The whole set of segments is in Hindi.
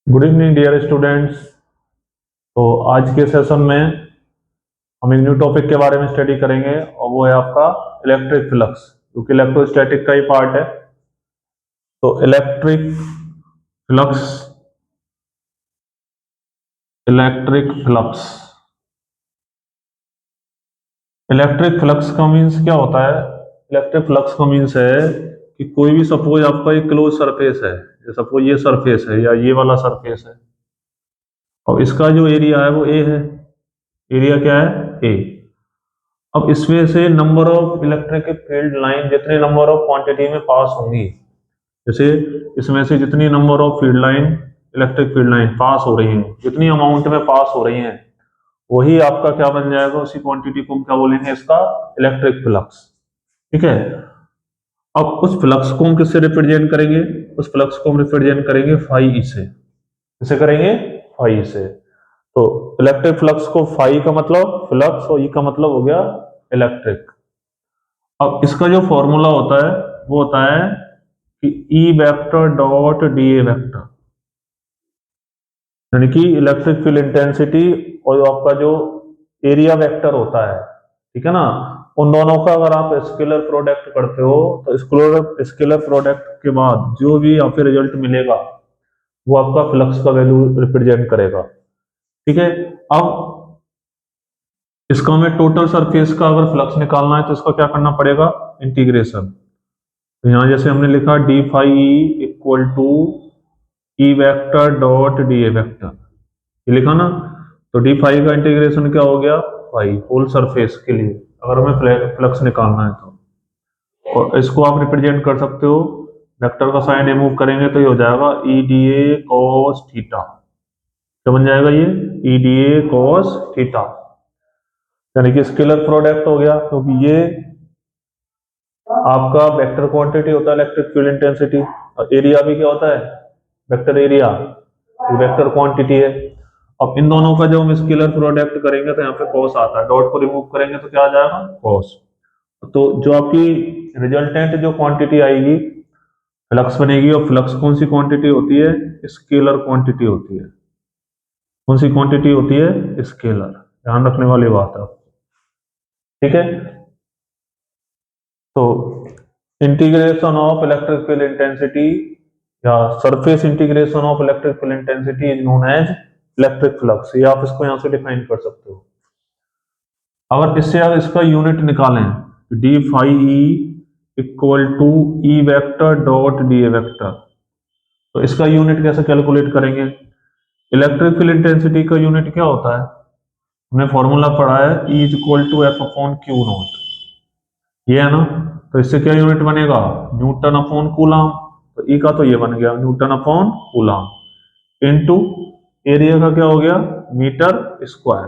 Good evening dear students. तो आज के सेशन में हम एक न्यू टॉपिक के बारे में स्टडी करेंगे और वो है आपका इलेक्ट्रिक फ्लक्स, क्योंकि इलेक्ट्रोस्टैटिक का ही पार्ट है। तो इलेक्ट्रिक फ्लक्स इलेक्ट्रिक फ्लक्स का मीन्स क्या होता है? इलेक्ट्रिक फ्लक्स का मीन्स है कि कोई भी सपोज आपका एक क्लोज सरफेस है, सपोज ये सरफेस है या ये वाला सरफेस है, और इसका जो एरिया है वो ए है। एरिया क्या है? ए। अब इसमें से number of electric field line जितने नंबर ऑफ क्वांटिटी में पास होंगी, जैसे इसमें से जितनी number of field line, electric field line pass हो रही हैं, जितनी अमाउंट में पास हो रही हैं, वही आपका क्या बन जाएगा? उसी क्वांटिटी को हम क्या बोलेंगे? इसका इलेक्ट्रिक फ्लक्स। ठीक है। अब उस फ्लक्स को हम किससे रिप्रेजेंट करेंगे? उस फ्लक्स को हम रिप्रेजेंट करेंगे फाई ई से। किसे करेंगे? फाई से। तो इलेक्ट्रिक फ्लक्स को फाई का मतलब फ्लक्स और ई का मतलब हो गया इलेक्ट्रिक। अब इसका जो फॉर्मूला होता है वो होता है कि ई vector dot d A vector, यानी कि इलेक्ट्रिक फील्ड इंटेंसिटी और आपका जो एरिया वेक्टर होता है, ठीक है ना, उन दोनों का अगर आप स्केलर प्रोडक्ट करते हो तो स्केलर प्रोडक्ट के बाद जो भी यहाँ पे रिजल्ट मिलेगा वो आपका फ्लक्स का वैल्यू रिप्रेजेंट करेगा। ठीक है। अब इसका हमें टोटल सरफेस का अगर फ्लक्स निकालना है तो इसका क्या करना पड़ेगा? इंटीग्रेशन। तो यहां जैसे हमने लिखा d phi equal to E vector dot d A vector, ये लिखा ना। तो डी फाई का इंटीग्रेशन क्या हो गया? फाई होल सरफेस के लिए अगर हमें फ्लक्स निकालना है तो। और इसको आप रिप्रेजेंट कर सकते हो, वेक्टर का साइन रिमूव करेंगे तो ये हो जाएगा ई डी ए कॉस थीटा। क्या बन जाएगा ये? ई डी ए कॉस थीटा, यानी कि स्केलर प्रोडक्ट हो गया, क्योंकि ये आपका वेक्टर क्वांटिटी होता है इलेक्ट्रिक फील्ड इंटेंसिटी, और एरिया भी क्या होता है? वेक्टर एरिया, वेक्टर क्वांटिटी है। अब इन दोनों का जब हम स्केलर प्रोडक्ट करेंगे तो यहाँ पे कॉस आता है, डॉट को रिमूव करेंगे तो क्या आ जाएगा? कॉस। तो जो आपकी रिजल्टेंट जो क्वांटिटी आएगी फ्लक्स बनेगी, और फ्लक्स कौन सी क्वांटिटी होती है? स्केलर क्वांटिटी होती है। कौन सी क्वांटिटी होती है? स्केलर। ध्यान रखने वाली बात है। ठीक है। तो integration of electric field intensity या surface integration of electric field intensity is known as electric flux. ये आप इसको यहां से डिफाइन कर सकते हो। अगर इससे आप इसका यूनिट निकालें, d phi E equal to E vector dot d A vector, तो इसका यूनिट कैसे कैलकुलेट करेंगे? इलेक्ट्रिक फील्ड इंटेंसिटी का यूनिट क्या होता है? हमने फॉर्मूला पढ़ा है, E is equal to F upon q naught, ये है ना। तो इससे क्या यूनिट बनेगा? Newton upon coulomb. तो ई का तो ये बन गया newton upon coulomb into area का क्या हो गया? Metre square.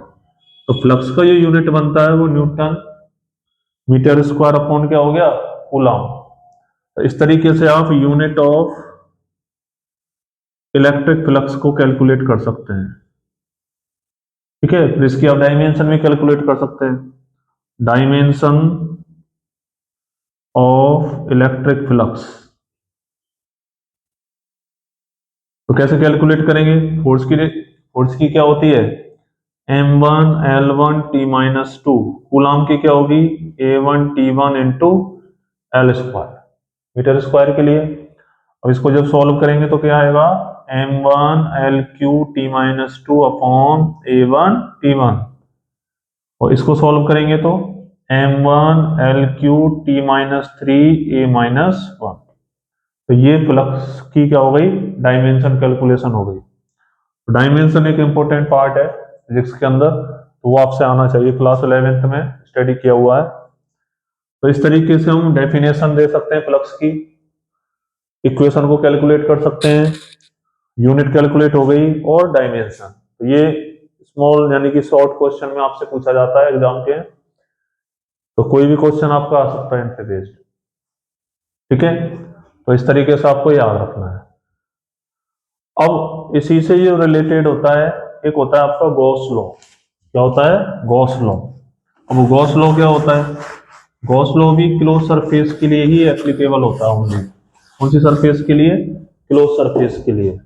तो फ्लक्स का जो यूनिट बनता है वो न्यूटन मीटर स्क्वायर अपॉन क्या हो गया? कूलम। तो इस तरीके से आप यूनिट ऑफ इलेक्ट्रिक फ्लक्स को कैलकुलेट कर सकते हैं। ठीक है। फिर इसकी आप डायमेंशन भी कैलकुलेट कर सकते हैं। डायमेंशन ऑफ इलेक्ट्रिक फ्लक्स तो कैसे कैलकुलेट करेंगे? फोर्स की क्या होती है? m1 l1 t minus two. Coulomb की क्या होगी? a1 t1 into L square, metre square के लिए। अब इसको जब सॉल्व करेंगे तो क्या आएगा? m1 l Q t minus two upon a1 t1, और इसको सॉल्व करेंगे तो m1 l Q t minus three a minus one. तो ये फ्लक्स की क्या हो गई? डायमेंशन कैलकुलेशन हो गई। डायमेंशन एक इंपॉर्टेंट पार्ट है फिजिक्स के अंदर, तो वो आपसे आना चाहिए, क्लास 11th में स्टडी किया हुआ है। तो इस तरीके से हम डेफिनेशन दे सकते हैं फ्लक्स की, इक्वेशन को कैलकुलेट कर सकते हैं, यूनिट कैलकुलेट हो गई, और डायमेंशन। तो ये स्मॉल यानी कि शॉर्ट क्वेश्चन में आपसे पूछा जाता है एग्जाम के, तो कोई भी क्वेश्चन आपका आ सकता है इनसे बेस्ड। ठीक है। तो इस तरीके से आपको याद रखना है। अब इसी से जो रिलेटेड होता है, एक होता है आपका गॉस लॉ। क्या होता है? Gauss law. अब गॉस लॉ क्या होता है? गॉस लॉ भी क्लोज सरफेस के लिए ही एप्लीकेबल होता है ओनली। कौन सी सरफेस के लिए? क्लोज सरफेस के लिए।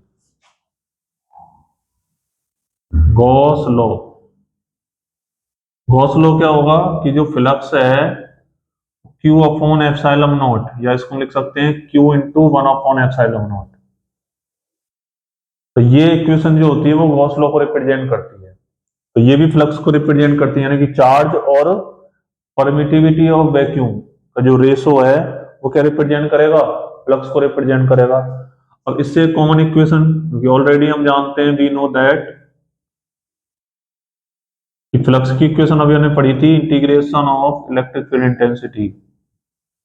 Gauss law. गॉस लॉ क्या होगा कि जो फ्लक्स है Q अपॉन एप्सिलॉन नॉट, या इसको हम लिख सकते हैं Q into 1 upon epsilon naught. तो ये इक्वेशन जो होती है वो गॉस लॉ को रिप्रेजेंट करती है। तो ये भी फ्लक्स को रिप्रेजेंट करती है, यानी कि चार्ज और परमिटिविटी ऑफ वैक्यूम का जो रेशो है वो क्या रिप्रेजेंट करेगा, फ्लक्स को रिप्रेजेंट करेगा। अब इससे कॉमन इक्वेशन, क्योंकि ऑलरेडी हम जानते हैं, वी नो दैट, फ्लक्स की इक्वेशन अभी हमने पढ़ी थी, integration of electric field intensity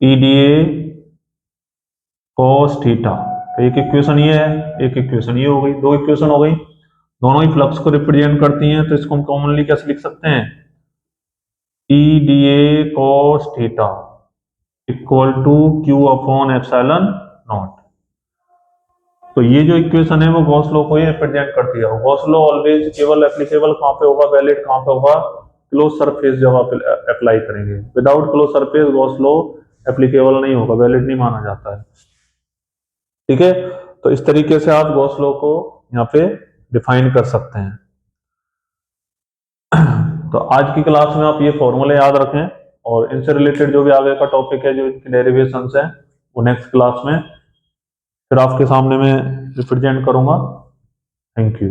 EDA cos theta. तो एक इक्वेशन ये है, एक इक्वेशन ये हो गई, दो इक्वेशन हो गई, दोनों ही फ्लक्स को रिप्रेजेंट करती हैं। तो इसको हम कॉमनली कैसे लिख सकते हैं, E d A cos theta equal to q upon epsilon naught. तो ये जो इक्वेशन है वो गॉस लॉ को ही रिप्रेजेंट करती है। गॉस लॉ ऑलवेज केवल एप्लीकेबल कहाँ पे होगा, वैलिड कहाँ पे होगा, क्लोज सरफेस जब आप अप्लाई करेंगे। Without close surface Gauss law applicable नहीं होगा, वैलिड नहीं माना जाता है। ठीक है, तो इस तरीके से आप गॉस लॉ को यहाँ पे डिफाइन कर सकते हैं। तो आज की क्लास में आप ये फॉर्मूले याद रखें, और इनसे रिलेटेड जो भी आगे का टॉपिक है, जो इनके डेरिवेशंस है, वो नेक्स्ट क्लास में फिर आपके सामने मैं रिप्रेजेंट करूंगा। Thank you.